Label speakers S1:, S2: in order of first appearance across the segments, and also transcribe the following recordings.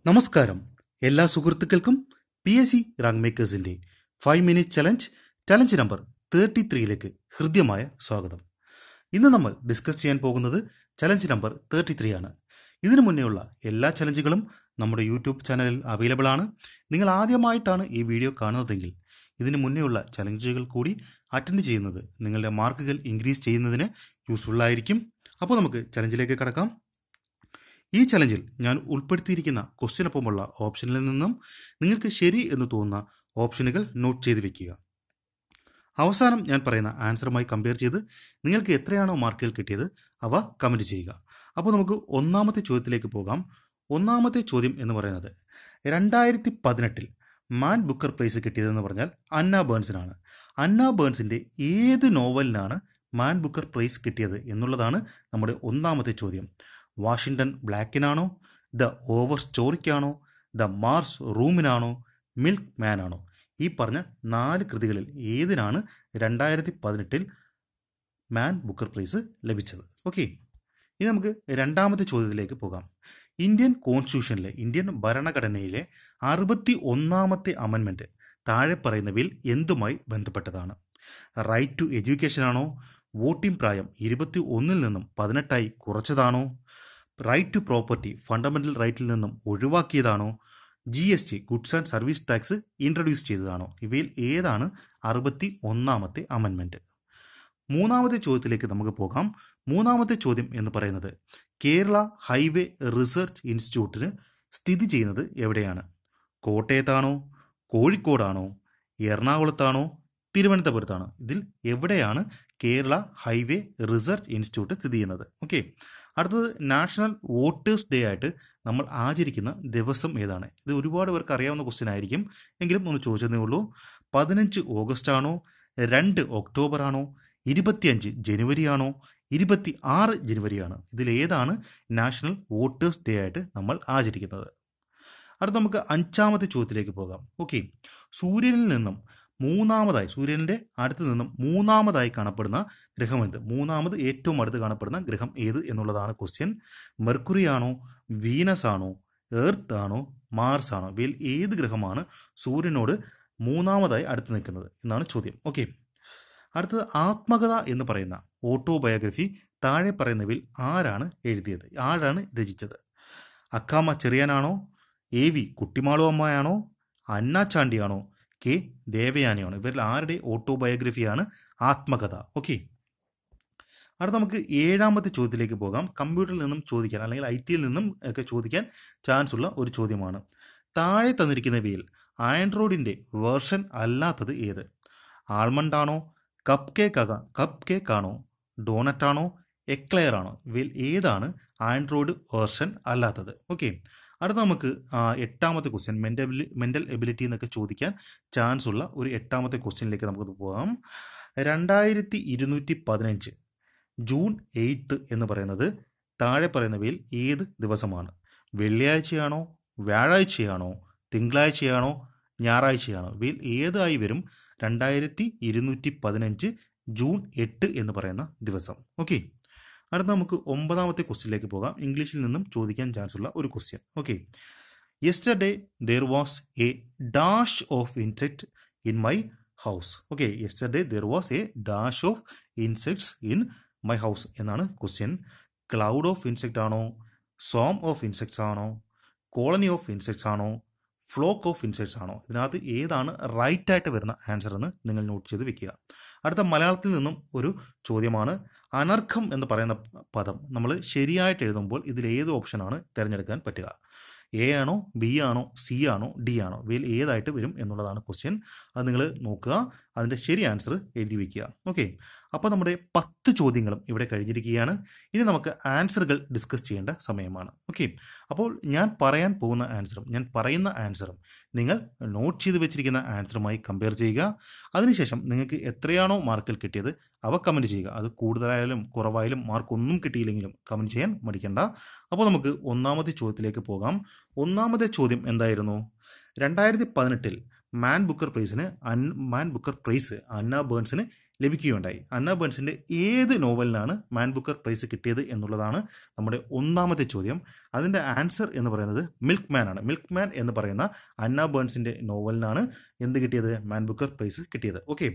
S1: നമസ്കാരം എല്ലാ സുഹൃത്തുക്കൾക്കും PSC റാങ്ക് മേക്കേഴ്സിൻ്റെ 5 മിനിറ്റ് ചലഞ്ച് നമ്പർ 33ലേക്ക് ഹൃദ്യമായ സ്വാഗതം. ഇന്ന് നമ്മൾ ഡിസ്കസ് ചെയ്യാൻ പോകുന്നത് ചലഞ്ച് നമ്പർ 33 ആണ്. ഇതിനു മുന്നേയുള്ള എല്ലാ ചലഞ്ചുകളും നമ്മുടെ യൂട്യൂബ് ചാനലിൽ അവൈലബിൾ ആണ്. നിങ്ങൾ ആദ്യമായിട്ടാണ് ഈ വീഡിയോ കാണുന്നതെങ്കിൽ ഇതിനു മുന്നേയുള്ള ചലഞ്ചുകൾ കൂടി അറ്റൻഡ് ചെയ്യുന്നത് നിങ്ങളുടെ മാർക്കുകൾ ഇൻക്രീസ് ചെയ്യുന്നതിന് യൂസ്ഫുൾ ആയിരിക്കും. അപ്പോൾ നമുക്ക് ചലഞ്ചിലേക്ക് കടക്കാം. ഈ ചലഞ്ചിൽ ഞാൻ ഉൾപ്പെടുത്തിയിരിക്കുന്ന ക്വസ്റ്റ്യനൊപ്പമുള്ള ഓപ്ഷനിൽ നിന്നും നിങ്ങൾക്ക് ശരി എന്ന് തോന്നുന്ന ഓപ്ഷനുകൾ നോട്ട് ചെയ്ത് വെക്കുക. അവസാനം ഞാൻ പറയുന്ന ആൻസറുമായി കമ്പയർ ചെയ്ത് നിങ്ങൾക്ക് എത്രയാണോ മാർക്കുകൾ കിട്ടിയത് അവ കമൻറ്റ് ചെയ്യുക. അപ്പോൾ നമുക്ക് ഒന്നാമത്തെ ചോദ്യത്തിലേക്ക് പോകാം. ഒന്നാമത്തെ ചോദ്യം എന്ന് പറയുന്നത് 2018 മാൻ ബുക്കർ പ്രൈസ് കിട്ടിയതെന്ന് പറഞ്ഞാൽ അന്ന ബേൺസിനാണ്. അന്ന ബേൺസിൻ്റെ ഏത് നോവലിനാണ് മാൻ ബുക്കർ പ്രൈസ് കിട്ടിയത് എന്നുള്ളതാണ് നമ്മുടെ ഒന്നാമത്തെ ചോദ്യം. വാഷിങ്ടൺ ബ്ലാക്കിനാണോ, ദ ഓവർ സ്റ്റോറിക്കാണോ, ദ മാർസ് റൂമിനാണോ, മിൽക്ക് മാനാണോ? ഈ പറഞ്ഞ 4 കൃതികളിൽ ഏതിനാണ് 2018 മാൻ ബുക്കർ പ്രൈസ് ലഭിച്ചത്? ഓക്കെ, ഇനി നമുക്ക് രണ്ടാമത്തെ ചോദ്യത്തിലേക്ക് പോകാം. ഇന്ത്യൻ കോൺസ്റ്റിറ്റ്യൂഷനിലെ ഇന്ത്യൻ ഭരണഘടനയിലെ 61ാമത്തെ അമെൻമെൻറ്റ് താഴെ പറയുന്നവയിൽ എന്തുമായി ബന്ധപ്പെട്ടതാണ്? റൈറ്റ് ടു എഡ്യൂക്കേഷൻ ആണോ, വോട്ടിംഗ് പ്രായം 21 നിന്നും 18 കുറച്ചതാണോ, റൈറ്റ് ടു പ്രോപ്പർട്ടി ഫണ്ടമെൻ്റൽ റൈറ്റിൽ നിന്നും ഒഴിവാക്കിയതാണോ, GST goods and service tax introduce ചെയ്തതാണോ? ഇവയിൽ ഏതാണ് 61ാമത്തെ അമെൻമെൻറ്റ്? മൂന്നാമത്തെ ചോദ്യത്തിലേക്ക് നമുക്ക് പോകാം. മൂന്നാമത്തെ ചോദ്യം എന്ന് പറയുന്നത് കേരള ഹൈവേ റിസർച്ച് ഇൻസ്റ്റിറ്റ്യൂട്ടിന് സ്ഥിതി ചെയ്യുന്നത് എവിടെയാണ്? കോട്ടയത്താണോ, കോഴിക്കോടാണോ, എറണാകുളത്താണോ, തിരുവനന്തപുരത്താണോ? ഇതിൽ എവിടെയാണ് കേരള ഹൈവേ റിസർച്ച് ഇൻസ്റ്റിറ്റ്യൂട്ട് സ്ഥിതി ചെയ്യുന്നത്? ഓക്കെ, അടുത്തത് നാഷണൽ വോട്ടേഴ്സ് ഡേ ആയിട്ട് നമ്മൾ ആചരിക്കുന്ന ദിവസം ഏതാണ്? ഇത് ഒരുപാട് പേർക്ക് അറിയാവുന്ന ക്വസ്റ്റ്യൻ ആയിരിക്കും, എങ്കിലും ഒന്ന് ചോദിച്ചതേ ഉള്ളൂ. 15 ഓഗസ്റ്റ് ആണോ, 2 ഒക്ടോബർ ആണോ, 25 ജനുവരി ആണോ, 26 ജനുവരി ആണോ? ഇതിലേതാണ് നാഷണൽ വോട്ടേഴ്സ് ഡേ ആയിട്ട് നമ്മൾ ആചരിക്കുന്നത്? അടുത്ത നമുക്ക് 5ാമത്തെ ചോദ്യത്തിലേക്ക് പോകാം. ഓക്കെ, സൂര്യൻ്റെ അടുത്ത് നിന്നും മൂന്നാമതായി കാണപ്പെടുന്ന ഗ്രഹം എന്ത്? മൂന്നാമത് ഏറ്റവും അടുത്ത് കാണപ്പെടുന്ന ഗ്രഹം ഏത് എന്നുള്ളതാണ് ക്വസ്റ്റ്യൻ. മെർക്കുറി ആണോ, വീനസ് ആണോ, എർത്ത് ആണോ, മാർസ് ആണോ? ഇവയിൽ ഏത് ഗ്രഹമാണ് സൂര്യനോട് മൂന്നാമതായി അടുത്ത് നിൽക്കുന്നത് എന്നാണ് ചോദ്യം. ഓക്കെ, അടുത്തത് ആത്മകഥ എന്ന് പറയുന്ന ഓട്ടോബയോഗ്രഫി താഴെ പറയുന്നവയിൽ ആരാണ് എഴുതിയത്, ആരാണ് രചിച്ചത്? അക്കാമ ചെറിയാനാണോ, AV കുട്ടിമാളു അമ്മയാണോ, അന്ന ചാണ്ടിയാണോ, K ദേവയാനിയാണോ? ഇവരിൽ ആരുടെ ഓട്ടോബയോഗ്രഫിയാണ് ആത്മകഥ? ഓക്കെ, അടുത്ത നമുക്ക് 7ാമത്തെ ചോദ്യത്തിലേക്ക് പോകാം. കമ്പ്യൂട്ടറിൽ നിന്നും ചോദിക്കാൻ അല്ലെങ്കിൽ IT യിൽ നിന്നും ഒക്കെ ചോദിക്കാൻ ചാൻസ് ഉള്ള ഒരു ചോദ്യമാണ്. താഴെ തന്നിരിക്കുന്നവയിൽ ആൻഡ്രോയിഡിൻ്റെ വേർഷൻ അല്ലാത്തത് ഏത്? ആൾമണ്ട് ആണോ, കപ്പ് കേക്ക് ആണോ, ഡോണറ്റ് ആണോ, എക്ലെയർ ആണോ? ഇവയിൽ ഏതാണ് ആൻഡ്രോയിഡ് വേർഷൻ അല്ലാത്തത്? ഓക്കെ, അടുത്ത നമുക്ക് 8ാമത്തെ ക്വസ്റ്റ്യൻ മെൻ്റൽ എബിലിറ്റി എന്നൊക്കെ ചോദിക്കാൻ ചാൻസ് ഉള്ള ഒരു 8ാമത്തെ ക്വസ്റ്റ്യനിലേക്ക് നമുക്ക് പോകാം. 2215 ജൂൺ 8 എന്ന് പറയുന്നത് താഴെ പറയുന്നവയിൽ ഏത് ദിവസമാണ്? വെള്ളിയാഴ്ചയാണോ, വ്യാഴാഴ്ചയാണോ, തിങ്കളാഴ്ചയാണോ, ഞായറാഴ്ചയാണോ? ഇവയിൽ ഏതായി വരും 2215 ജൂൺ 8 എന്ന് പറയുന്ന ദിവസം? ഓക്കെ, അടുത്ത നമുക്ക് 9ാമത്തെ ക്വസ്റ്റ്യനിലേക്ക് പോകാം. ഇംഗ്ലീഷിൽ നിന്നും ചോദിക്കാൻ ചാൻസ് ഉള്ള ഒരു question. Okay, yesterday there was A dash of insect in my house. Okay, yesterday there was A dash of insects in my house എന്നാണ് ക്വസ്റ്റ്യൻ. ക്ലൗഡ് ഓഫ് ഇൻസെക്ട് ആണോ, സോം ഓഫ് ഇൻസെക്ട്സ് ആണോ, കോളനി ഓഫ് ഇൻസെക്ട്സ് ആണോ, flock of insects ആണോ? ഇതിനകത്ത് ഏതാണ് right ആയിട്ട് വരുന്ന answer എന്ന് നിങ്ങൾ നോട്ട് ചെയ്ത് വെക്കുക. അടുത്ത മലയാളത്തിൽ നിന്നും ഒരു ചോദ്യമാണ്. അനർഘം എന്ന് പറയുന്ന പദം നമ്മൾ ശരിയായിട്ട് എഴുതുമ്പോൾ ഇതിൽ ഏത് ഓപ്ഷനാണ് തിരഞ്ഞെടുക്കാൻ പറ്റുക? A ആണോ, B ആണോ, C ആണോ, D ആണോ? ഇവയിൽ ഏതായിട്ട് വരും എന്നുള്ളതാണ് ക്വസ്റ്റ്യൻ. അത് നിങ്ങൾ നോക്കുക, അതിൻ്റെ ശരി ആൻസർ എഴുതി വയ്ക്കുക. ഓക്കെ, അപ്പോൾ നമ്മുടെ 10 ചോദ്യങ്ങളും ഇവിടെ കഴിഞ്ഞിരിക്കുകയാണ്. ഇനി നമുക്ക് ആൻസറുകൾ ഡിസ്കസ് ചെയ്യേണ്ട സമയമാണ്. ഓക്കെ, അപ്പോൾ ഞാൻ പറയുന്ന ആൻസറും നിങ്ങൾ നോട്ട് ചെയ്ത് വെച്ചിരിക്കുന്ന ആൻസറുമായി കമ്പയർ ചെയ്യുക. അതിനുശേഷം നിങ്ങൾക്ക് എത്രയാണോ മാർക്കുകൾ കിട്ടിയത് അവ കമൻറ്റ് ചെയ്യുക. അത് കൂടുതലായാലും കുറവായാലും മാർക്കൊന്നും കിട്ടിയില്ലെങ്കിലും കമൻറ്റ് ചെയ്യാൻ മടിക്കണ്ട. അപ്പോൾ നമുക്ക് 1ാമത്തെ ചോദ്യത്തിലേക്ക് പോകാം. 1ാമത്തെ ചോദ്യം എന്തായിരുന്നു? 2018 മാൻ ബുക്കർ പ്രൈസ് അന്ന ബേൺസിന് ലഭിക്കുകയുണ്ടായി. അന്ന ബേൺസിൻ്റെ ഏത് നോവലിനാണ് മാൻ ബുക്കർ പ്രൈസ് കിട്ടിയത് എന്നുള്ളതാണ് നമ്മുടെ ഒന്നാമത്തെ ചോദ്യം. അതിൻ്റെ ആൻസർ എന്ന് പറയുന്നത് മിൽക്ക് മാൻ ആണ്. മിൽക്ക് മാൻ എന്ന് പറയുന്ന അന്ന ബേൺസിൻ്റെ നോവലിനാണ് എന്ത് കിട്ടിയത്? മാൻ ബുക്കർ പ്രൈസ് കിട്ടിയത്. ഓക്കെ,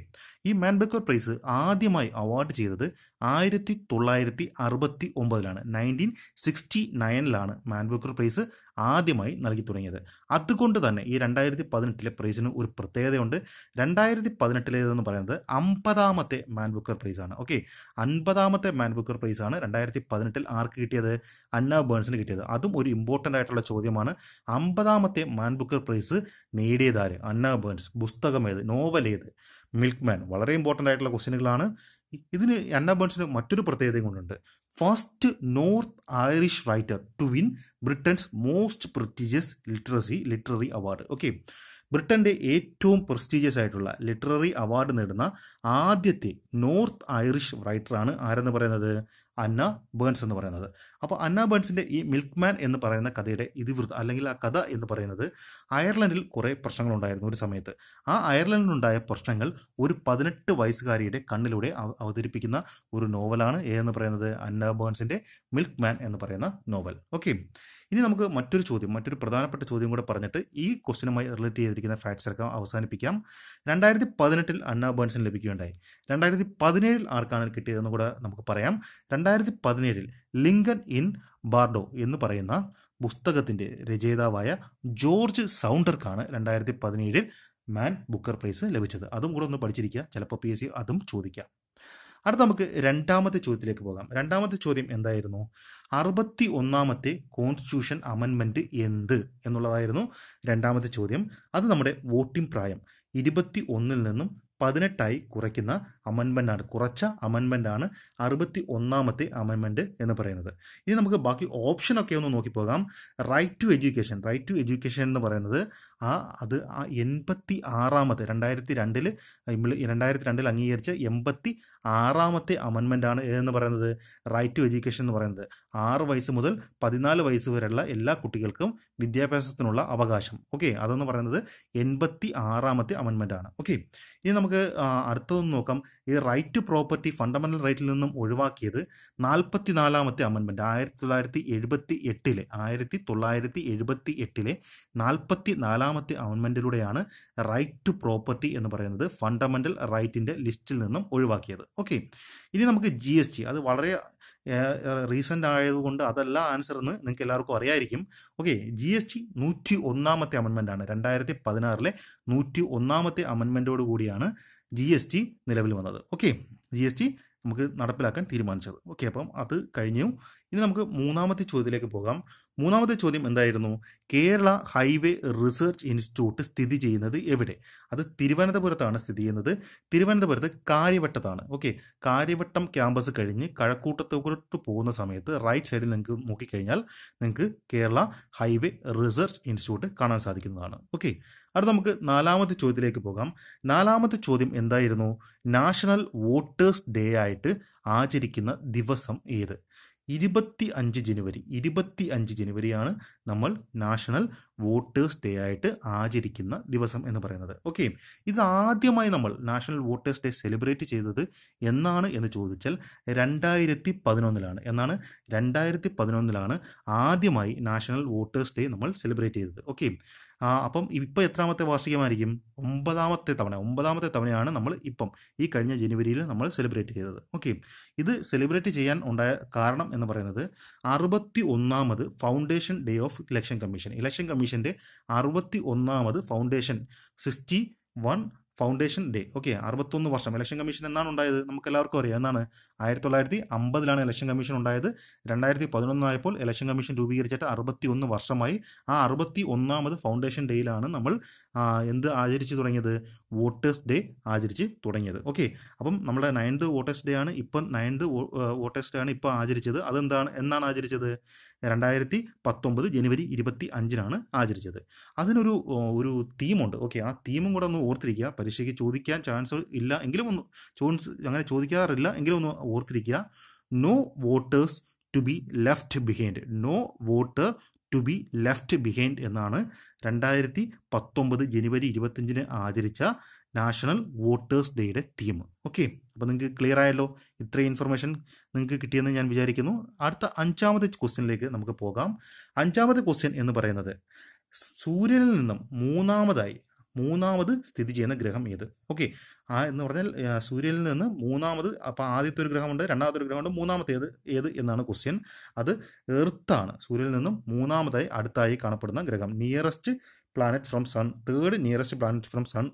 S1: ഈ മാൻ ബുക്കർ പ്രൈസ് ആദ്യമായി അവാർഡ് ചെയ്തത് 1969 1969 മാൻ ബുക്കർ പ്രൈസ് ആദ്യമായി നൽകി തുടങ്ങിയത്. അതുകൊണ്ട് തന്നെ ഈ 2018 പ്രൈസിന് ഒരു പ്രത്യേകതയുണ്ട്. 2018 പറയുന്നത് 50ാമത്തെ മാൻ ബുക്കർ പ്രൈസ് ആണ്. ഓക്കെ, 50ാമത്തെ മാൻ ബുക്കർ പ്രൈസ് ആണ് 2018 ആർക്ക് കിട്ടിയത്? അന്ന ബേൺസിന് കിട്ടിയത്. അതും ഒരു ഇമ്പോർട്ടൻ്റ് ആയിട്ടുള്ള ചോദ്യമാണ്. 50ാമത്തെ മാൻ ബുക്കർ പ്രൈസ് നേടിയതാര്? Anna Burns. പുസ്തകം ഏത്? നോവൽ ഏത്? Milkman. വളരെ ഇമ്പോർട്ടൻ്റ് ആയിട്ടുള്ള ക്വസ്റ്റ്യനുകളാണ്. ഇതിന് അന്ന ബേൺസിന് മറ്റൊരു പ്രത്യേകതയും കൊണ്ടുണ്ട്. First North Irish writer to win Britain's most prestigious literary award. Okay, ബ്രിട്ടൻ്റെ ഏറ്റവും പ്രസ്റ്റീജിയസ് ആയിട്ടുള്ള ലിറ്റററി അവാർഡ് നേടുന്ന ആദ്യത്തെ നോർത്ത് ഐറിഷ് റൈറ്ററാണ് ആരെന്ന് പറയുന്നത്? അന്ന ബേൺസ് എന്ന് പറയുന്നത്. അപ്പോൾ അന്ന ബേൺസിൻ്റെ ഈ മിൽക്ക് മാൻ എന്ന് പറയുന്ന കഥയുടെ ഇതിവൃത്തം അല്ലെങ്കിൽ ആ കഥ എന്ന് പറയുന്നത് അയർലൻഡിൽ കുറേ പ്രശ്നങ്ങളുണ്ടായിരുന്നു ഒരു സമയത്ത്. ആ അയർലൻഡിലുണ്ടായ പ്രശ്നങ്ങൾ ഒരു 18 വയസ്സുകാരിയുടെ കണ്ണിലൂടെ അവതരിപ്പിക്കുന്ന ഒരു നോവലാണ് എന്ന് പറയുന്നത് അന്ന ബേൺസിൻ്റെ മിൽക്ക് മാൻ എന്ന് പറയുന്ന നോവൽ. ഓക്കെ, ഇനി നമുക്ക് മറ്റൊരു പ്രധാനപ്പെട്ട ചോദ്യം കൂടെ പറഞ്ഞിട്ട് ഈ ക്വസ്റ്റ്യനുമായി റിലേറ്റ് ചെയ്തിരിക്കുന്ന ഫാക്ട്സ് ഒക്കെ അവസാനിപ്പിക്കാം. 2018 അന്ന ബേൺസിന് ലഭിക്കുകയുണ്ടായി. 2017 ആർക്കാണ് കിട്ടിയതെന്ന് കൂടെ നമുക്ക് പറയാം. 2017 ലിങ്കൺ ഇൻ ബാർഡോ എന്ന് പറയുന്ന പുസ്തകത്തിൻ്റെ രചയിതാവായ ജോർജ് സൗണ്ടർക്കാണ് 2017 മാൻ ബുക്കർ പ്രൈസ് ലഭിച്ചത്. അതും കൂടെ ഒന്ന് പഠിച്ചിരിക്കുക, ചിലപ്പോൾ PSC അതും ചോദിക്കാം. അടുത്ത നമുക്ക് രണ്ടാമത്തെ ചോദ്യത്തിലേക്ക് പോകാം. രണ്ടാമത്തെ ചോദ്യം എന്തായിരുന്നു? 61ാമത്തെ കോൺസ്റ്റിറ്റ്യൂഷൻ അമെൻമെൻറ്റ് എന്ത് എന്നുള്ളതായിരുന്നു രണ്ടാമത്തെ ചോദ്യം. അത് നമ്മുടെ വോട്ടിംഗ് പ്രായം 21 നിന്നും 18 കുറയ്ക്കുന്ന അമെൻമെൻ്റാണ്. കുറച്ച അമെൻമെൻ്റാണ് 61ാമത്തെ അമെൻമെൻറ്റ് എന്ന് പറയുന്നത്. ഇനി നമുക്ക് ബാക്കി ഓപ്ഷനൊക്കെ ഒന്ന് നോക്കിപ്പോകാം. റൈറ്റ് ടു എഡ്യൂക്കേഷൻ എന്ന് പറയുന്നത് അത് 86ാമത്തെ 2002 അംഗീകരിച്ച 86ാമത്തെ അമെൻമെൻ്റാണ് എന്ന് പറയുന്നത്. റൈറ്റ് ടു എഡ്യൂക്കേഷൻ എന്ന് പറയുന്നത് 6 വയസ്സ് മുതൽ 14 വയസ്സ് വരെയുള്ള എല്ലാ കുട്ടികൾക്കും വിദ്യാഭ്യാസത്തിനുള്ള അവകാശം. ഓക്കെ, അതെന്ന് പറയുന്നത് 86ാമത്തെ അമെൻമെൻ്റാണ്. ഓക്കെ, ഇനി നമുക്ക് അടുത്തതൊന്ന് നോക്കാം. ഈ റൈറ്റ് ടു പ്രോപ്പർട്ടി ഫണ്ടമെൻ്റൽ റൈറ്റിൽ നിന്നും ഒഴിവാക്കിയത് 44ാമത്തെ അമെൻമെൻറ്റ് 1978 44ാമത്തെ അമെൻമെൻറ്റിലൂടെയാണ് റൈറ്റ് ടു പ്രോപ്പർട്ടി എന്ന് പറയുന്നത് ഫണ്ടമെൻ്റൽ റൈറ്റിൻ്റെ ലിസ്റ്റിൽ നിന്നും ഒഴിവാക്കിയത്. ഓക്കെ, ഇനി നമുക്ക് GST. അത് വളരെ റീസെൻ്റ് ആയതുകൊണ്ട് അതല്ല ആൻസർ എന്ന് നിങ്ങൾക്ക് എല്ലാവർക്കും അറിയായിരിക്കും. Okay, GST 101ാമത്തെ അമെൻമെൻ്റാണ്. 2016 101ാമത്തെ അമെൻമെൻറ്റോട് കൂടിയാണ് GST നിലവിൽ വന്നത്. ഓക്കെ, GST നമുക്ക് നടപ്പിലാക്കാൻ തീരുമാനിച്ചത്. ഓക്കെ, അപ്പം അത് കഴിഞ്ഞു. ഇനി നമുക്ക് മൂന്നാമത്തെ ചോദ്യത്തിലേക്ക് പോകാം. മൂന്നാമത്തെ ചോദ്യം എന്തായിരുന്നു? കേരള ഹൈവേ റിസർച്ച് ഇൻസ്റ്റിറ്റ്യൂട്ട് സ്ഥിതി ചെയ്യുന്നത് എവിടെ? അത് തിരുവനന്തപുരത്താണ് സ്ഥിതി ചെയ്യുന്നത്. തിരുവനന്തപുരത്ത് കാര്യവട്ടത്താണ്. ഓക്കെ, കാര്യവട്ടം ക്യാമ്പസ് കഴിഞ്ഞ് കഴക്കൂട്ടത്തോട്ട് പോകുന്ന സമയത്ത് റൈറ്റ് സൈഡിൽ നിങ്ങൾക്ക് നോക്കിക്കഴിഞ്ഞാൽ നിങ്ങൾക്ക് കേരള ഹൈവേ റിസർച്ച് ഇൻസ്റ്റിറ്റ്യൂട്ട് കാണാൻ സാധിക്കുന്നതാണ്. ഓക്കെ, അടുത്ത നമുക്ക് നാലാമത്തെ ചോദ്യത്തിലേക്ക് പോകാം. നാലാമത്തെ ചോദ്യം എന്തായിരുന്നു? നാഷണൽ വോട്ടേഴ്സ് ഡേ ആയിട്ട് ആചരിക്കുന്ന ദിവസം ഏത്? 25 ജനുവരിയാണ് നമ്മൾ നാഷണൽ വോട്ടേഴ്സ് ഡേ ആയിട്ട് ആചരിക്കുന്ന ദിവസം എന്ന് പറയുന്നത്. ഓക്കെ, ഇത് ആദ്യമായി നമ്മൾ നാഷണൽ വോട്ടേഴ്സ് ഡേ സെലിബ്രേറ്റ് ചെയ്തത് എന്നാണ് എന്ന് ചോദിച്ചാൽ 2011 2011 ആദ്യമായി നാഷണൽ വോട്ടേഴ്സ് ഡേ നമ്മൾ സെലിബ്രേറ്റ് ചെയ്തത്. ഓക്കെ, അപ്പം ഇപ്പോൾ എത്രാമത്തെ വാർഷികമായിരിക്കും? 9ാമത്തെ തവണയാണ് നമ്മൾ ഇപ്പം ഈ കഴിഞ്ഞ ജനുവരിയിൽ നമ്മൾ സെലിബ്രേറ്റ് ചെയ്തത്. ഓക്കെ, ഇത് സെലിബ്രേറ്റ് ചെയ്യാൻ ഉണ്ടായ കാരണം എന്ന് പറയുന്നത് 61ാമത് ഫൗണ്ടേഷൻ ഡേ ഓഫ് ഇലക്ഷൻ കമ്മീഷൻ്റെ 61ാമത് ഫൗണ്ടേഷൻ 61 ഫൗണ്ടേഷൻ ഡേ. ഓക്കെ, 61 വർഷം ഇലക്ഷൻ കമ്മീഷൻ എന്നാണ് ഉണ്ടായത്? നമുക്ക് എല്ലാവർക്കും അറിയാം. എന്നാണ് 1950 ഇലക്ഷൻ കമ്മീഷൻ ഉണ്ടായത്. 2011 ആയപ്പോൾ ഇലക്ഷൻ കമ്മീഷൻ രൂപീകരിച്ചിട്ട് 61 വർഷമായി. ആ 61ാമത് ഫൗണ്ടേഷൻ ഡേയിലാണ് നമ്മൾ എന്ത് ആചരിച്ച് തുടങ്ങിയത്? വോട്ടേഴ്സ് ഡേ ആചരിച്ച് തുടങ്ങിയത്. ഓക്കെ, അപ്പം നമ്മുടെ 9th വോട്ടേഴ്സ് ഡേ ആണ് ഇപ്പം 9th വോട്ടേഴ്സ് ഡേ ആണ് ഇപ്പോൾ ആചരിച്ചത്. എന്നാണ് ആചരിച്ചത്? 2019 ജനുവരി 25 ആചരിച്ചത്. അതിനൊരു തീമുണ്ട്. ഓക്കെ, ആ തീമും കൂടെ ഒന്ന് ഓർത്തിരിക്കുക. പരീക്ഷയ്ക്ക് ചോദിക്കാൻ ചാൻസ് ഇല്ല എങ്കിലും അങ്ങനെ ചോദിക്കാറില്ല എങ്കിലും ഒന്ന് ഓർത്തിരിക്കുക. No voters to be left behind എന്നാണ് 2019 ജനുവരി 25 ആചരിച്ച നാഷണൽ വോട്ടേഴ്സ് ഡേയുടെ തീം. ഓക്കെ, അപ്പോൾ നിങ്ങൾക്ക് ക്ലിയർ ആയല്ലോ. ഇത്രയും ഇൻഫർമേഷൻ നിങ്ങൾക്ക് കിട്ടിയെന്ന് ഞാൻ വിചാരിക്കുന്നു. അടുത്ത 5ാമത്തെ ക്വസ്റ്റ്യനിലേക്ക് നമുക്ക് പോകാം. 5ാമത്തെ ക്വസ്റ്റ്യൻ എന്ന് പറയുന്നത് സൂര്യനിൽ നിന്നും മൂന്നാമത് സ്ഥിതി ചെയ്യുന്ന ഗ്രഹം ഏത്? ഓക്കെ, എന്ന് പറഞ്ഞാൽ സൂര്യനിൽ നിന്ന് മൂന്നാമത്, അപ്പോൾ ആദ്യത്തെ ഒരു ഗ്രഹമുണ്ട്, രണ്ടാമത്തെ ഒരു ഗ്രഹമുണ്ട്, മൂന്നാമത്തെ ഏത് എന്നാണ് ക്വസ്റ്റ്യൻ. അത് എർത്താണ്. സൂര്യനിൽ നിന്നും മൂന്നാമതായി അടുത്തായി കാണപ്പെടുന്ന ഗ്രഹം, nearest planet from sun, third nearest planet from sun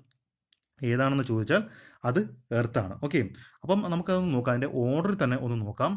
S1: ഏതാണെന്ന് ചോദിച്ചാൽ അത് എർത്താണ്. ഓക്കെ, അപ്പം നമുക്കതൊന്ന് നോക്കാം. അതിൻ്റെ ഓർഡറിൽ തന്നെ ഒന്ന് നോക്കാം.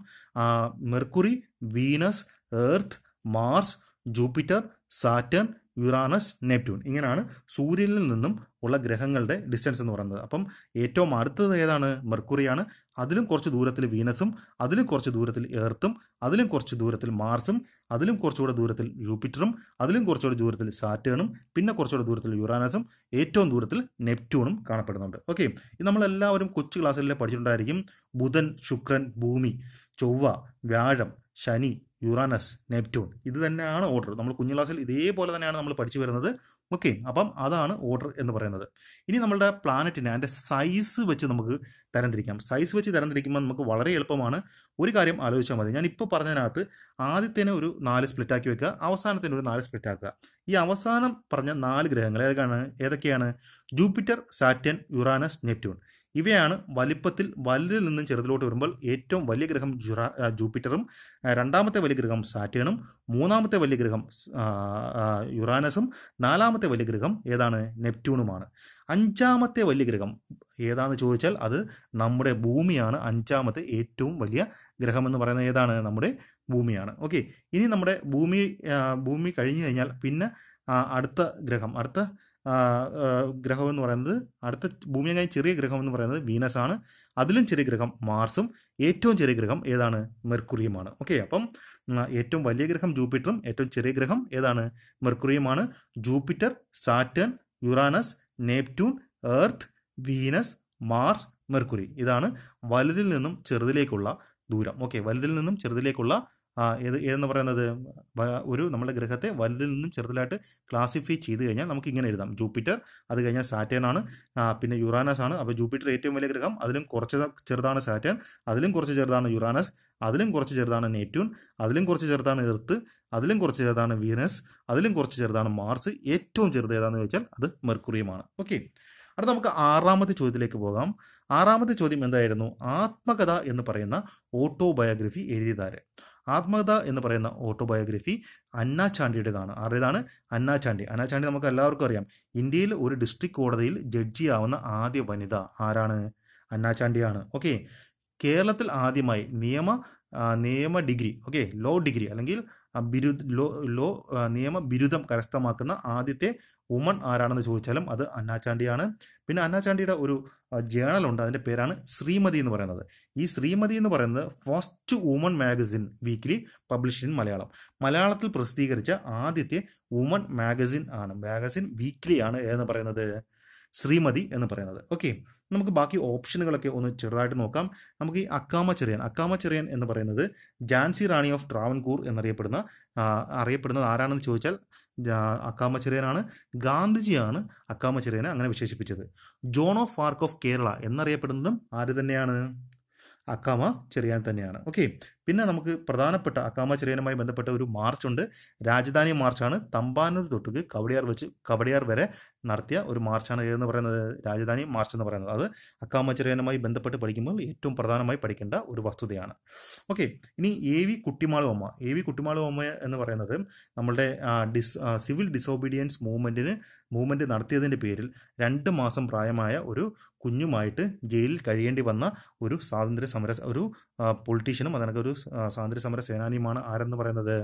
S1: Mercury, Venus, Earth, Mars, Jupiter, Saturn, Uranus, Neptune. ഇങ്ങനെയാണ് സൂര്യനിൽ നിന്നും ഉള്ള ഗ്രഹങ്ങളുടെ ഡിസ്റ്റൻസ് എന്ന് പറയുന്നത്. അപ്പം ഏറ്റവും അടുത്തത് ഏതാണ്? മെർക്കുറിയാണ്. അതിലും കുറച്ച് ദൂരത്തിൽ വീനസും, അതിലും കുറച്ച് ദൂരത്തിൽ എർത്തും, അതിലും കുറച്ച് ദൂരത്തിൽ മാർസും, അതിലും കുറച്ചുകൂടെ ദൂരത്തിൽ ജൂപ്പിറ്ററും, അതിലും കുറച്ചുകൂടെ ദൂരത്തിൽ സാറ്റേണും, പിന്നെ കുറച്ചുകൂടെ ദൂരത്തിൽ യുറാനസും, ഏറ്റവും ദൂരത്തിൽ നെപ്റ്റ്യൂണും കാണപ്പെടുന്നുണ്ട്. ഓക്കെ, ഇത് നമ്മളെല്ലാവരും കൊച്ചു ക്ലാസ്സിലെ പഠിച്ചിട്ടുണ്ടായിരിക്കും. ബുധൻ, ശുക്രൻ, ഭൂമി, ചൊവ്വ, വ്യാഴം, ശനി, യുറാനസ്, നെപ്റ്റ്യൂൺ. ഇത് തന്നെയാണ് ഓർഡർ. നമ്മൾ കുഞ്ഞു ക്ലാസ്സിൽ ഇതേപോലെ തന്നെയാണ് നമ്മൾ പഠിച്ചു വരുന്നത്. ഓക്കെ, അപ്പം അതാണ് ഓർഡർ എന്ന് പറയുന്നത്. ഇനി നമ്മളുടെ പ്ലാനറ്റിനെ അതിൻ്റെ സൈസ് വെച്ച് നമുക്ക് തരംതിരിക്കാം. സൈസ് വെച്ച് തരംതിരിക്കുമ്പോൾ നമുക്ക് വളരെ എളുപ്പമാണ്. ഒരു കാര്യം ആലോചിച്ചാൽ മതി. ഞാൻ ഇപ്പോൾ പറഞ്ഞതിനകത്ത് ആദ്യത്തേനെ ഒരു 4 സ്പ്ലിറ്റാക്കി വെക്കുക, അവസാനത്തിന് ഒരു 4 സ്പ്ലിറ്റാക്കുക. ഈ അവസാനം പറഞ്ഞ 4 ഗ്രഹങ്ങൾ ഏതൊക്കെയാണ്? Jupiter, Saturn, Uranus, Neptune. ഇവയാണ് വലിപ്പത്തിൽ വലുതിൽ നിന്നും ചെറുതിലോട്ട് വരുമ്പോൾ ഏറ്റവും വലിയ ഗ്രഹം ജൂപ്പിറ്ററും, രണ്ടാമത്തെ വലിയ ഗ്രഹം സാറ്റേണും, മൂന്നാമത്തെ വലിയ ഗ്രഹം യുറാനസും, നാലാമത്തെ വലിയ ഗ്രഹം ഏതാണ്? നെപ്റ്റ്യൂണുമാണ്. 5ാമത്തെ വലിയ ഗ്രഹം ഏതാണെന്ന് ചോദിച്ചാൽ അത് നമ്മുടെ ഭൂമിയാണ്. 5ാമത്തെ ഏറ്റവും വലിയ ഗ്രഹം എന്ന് പറയുന്നത് ഏതാണ്? നമ്മുടെ ഭൂമിയാണ്. ഓക്കെ, ഇനി നമ്മുടെ ഭൂമി കഴിഞ്ഞു കഴിഞ്ഞാൽ പിന്നെ അടുത്ത ഗ്രഹം എന്ന് പറയുന്നത്, അടുത്ത ഭൂമിയെ കഴിഞ്ഞ് ചെറിയ ഗ്രഹം എന്ന് പറയുന്നത് വീനസ് ആണ്. അതിലും ചെറിയ ഗ്രഹം മാർസും, ഏറ്റവും ചെറിയ ഗ്രഹം ഏതാണ്? മെർക്കുറിയുമാണ്. ഓക്കെ, അപ്പം ഏറ്റവും വലിയ ഗ്രഹം ജൂപ്പിറ്ററും ഏറ്റവും ചെറിയ ഗ്രഹം ഏതാണ്? മെർക്കുറിയുമാണ്. Jupiter, Saturn, Uranus, Neptune, Earth, Venus, Mars, Mercury. ഇതാണ് വലുതിൽ നിന്നും ചെറുതിലേക്കുള്ള ദൂരം. ഓക്കെ, വലുതിൽ നിന്നും ചെറുതിലേക്കുള്ള ഏതെന്ന് പറയുന്നത്, ഒരു നമ്മുടെ ഗ്രഹത്തെ വലുതിൽ നിന്നും ചെറുതിലായിട്ട് ക്ലാസിഫൈ ചെയ്ത് കഴിഞ്ഞാൽ നമുക്ക് ഇങ്ങനെ എഴുതാം. ജൂപ്പിറ്റർ, അത് കഴിഞ്ഞാൽ സാറ്റേൺ ആണ്, പിന്നെ യുറാനസ് ആണ്. അപ്പോൾ ജൂപ്പിറ്റർ ഏറ്റവും വലിയ ഗ്രഹം, അതിലും കുറച്ച് ചെറുതാണ് സാറ്റേൺ, അതിലും കുറച്ച് ചെറുതാണ് യുറാനസ്, അതിലും കുറച്ച് ചെറുതാണ് നെപ്റ്റ്യൂൺ, അതിലും കുറച്ച് ചെറുതാണ് എർത്ത്, അതിലും കുറച്ച് ചെറുതാണ് വീനസ്, അതിലും കുറച്ച് ചെറുതാണ് മാർസ്, ഏറ്റവും ചെറുത് ഏതാണെന്ന് ചോദിച്ചാൽ അത് മെർക്കുറിയുമാണ്. ഓക്കെ, അടുത്ത നമുക്ക് 6ാമത്തെ ചോദ്യത്തിലേക്ക് പോകാം. 6ാമത്തെ ചോദ്യം എന്തായിരുന്നു? ആത്മകഥ എന്ന് പറയുന്ന ഓട്ടോബയോഗ്രഫി എഴുതിയതാര്? ആത്മകഥ എന്ന് പറയുന്ന ഓട്ടോബയോഗ്രഫി അന്ന ചാണ്ടിയുടേതാണ്. ആരുടേതാണ്? അന്ന ചാണ്ടി. അന്ന ചാണ്ടി നമുക്ക് എല്ലാവർക്കും അറിയാം. ഇന്ത്യയിൽ ഒരു ഡിസ്ട്രിക്ട് കോടതിയിൽ ജഡ്ജിയാവുന്ന ആദ്യ വനിത ആരാണ്? അന്ന ചാണ്ടിയാണ്. ഓക്കെ, കേരളത്തിൽ ആദ്യമായി നിയമ ഡിഗ്രി, ഓക്കെ, ലോ ഡിഗ്രി അല്ലെങ്കിൽ നിയമ ബിരുദം കരസ്ഥമാക്കുന്ന ആദ്യത്തെ വുമൺ ആരാണെന്ന് ചോദിച്ചാലും അത് അന്ന ചാണ്ടിയാണ്. പിന്നെ അന്ന ചാണ്ടിയുടെ ഒരു ജേണലുണ്ട്, അതിൻ്റെ പേരാണ് ശ്രീമതി എന്ന് പറയുന്നത്. ഈ ശ്രീമതി എന്ന് പറയുന്നത് first woman magazine weekly published in Malayalam. മലയാളത്തിൽ പ്രസിദ്ധീകരിച്ച ആദ്യത്തെ വുമൺ മാഗസിൻ വീക്ക്ലി ആണ് എന്ന് പറയുന്നത് ശ്രീമതി എന്ന് പറയുന്നത്. ഓക്കെ, നമുക്ക് ബാക്കി ഓപ്ഷനുകളൊക്കെ ഒന്ന് ചെറുതായിട്ട് നോക്കാം. നമുക്ക് ഈ അക്കാമ ചെറിയൻ എന്ന് പറയുന്നത് ഝാൻസി റാണി ഓഫ് ട്രാവൻകൂർ അറിയപ്പെടുന്നത് ആരാണെന്ന് ചോദിച്ചാൽ അക്കാമ ചെറിയനാണ്. ഗാന്ധിജിയാണ് അക്കാമ ചെറിയനെ അങ്ങനെ വിശേഷിപ്പിച്ചത്. Joan of Arc of Kerala എന്നറിയപ്പെടുന്നതും ആര് തന്നെയാണ്? അക്കാമ ചെറിയാൻ തന്നെയാണ്. ഓക്കെ, പിന്നെ നമുക്ക് പ്രധാനപ്പെട്ട അക്കാമ ചെറിയാനുമായി ബന്ധപ്പെട്ട ഒരു മാർച്ചുണ്ട്. രാജധാനി മാർച്ചാണ്. തമ്പാനൂർ തൊട്ട് കവടിയാർ വരെ നടത്തിയ ഒരു മാർച്ചാണ് എന്ന് പറയുന്നത് രാജധാനി മാർച്ച് എന്ന് പറയുന്നത്. അത് അക്കാമ ചെറിയാനുമായി ബന്ധപ്പെട്ട് പഠിക്കുമ്പോൾ ഏറ്റവും പ്രധാനമായി പഠിക്കേണ്ട ഒരു വസ്തുതയാണ്. ഓക്കെ, ഇനി എ വി കുട്ടിമാളു അമ്മ എന്ന് പറയുന്നത് നമ്മളുടെ സിവിൽ ഡിസോബീഡിയൻസ് മൂവ്മെന്റ് നടത്തിയതിൻ്റെ പേരിൽ 2 മാസം പ്രായമായ ഒരു കുഞ്ഞുമായിട്ട് ജയിലിൽ കഴിയേണ്ടി വന്ന ഒരു ഒരു പൊളിറ്റീഷ്യനും അതിനൊക്കെ ഒരു സ്വാതന്ത്ര്യ സമര സേനാനിയുമാണ് ആരെന്ന് പറയുന്നത്?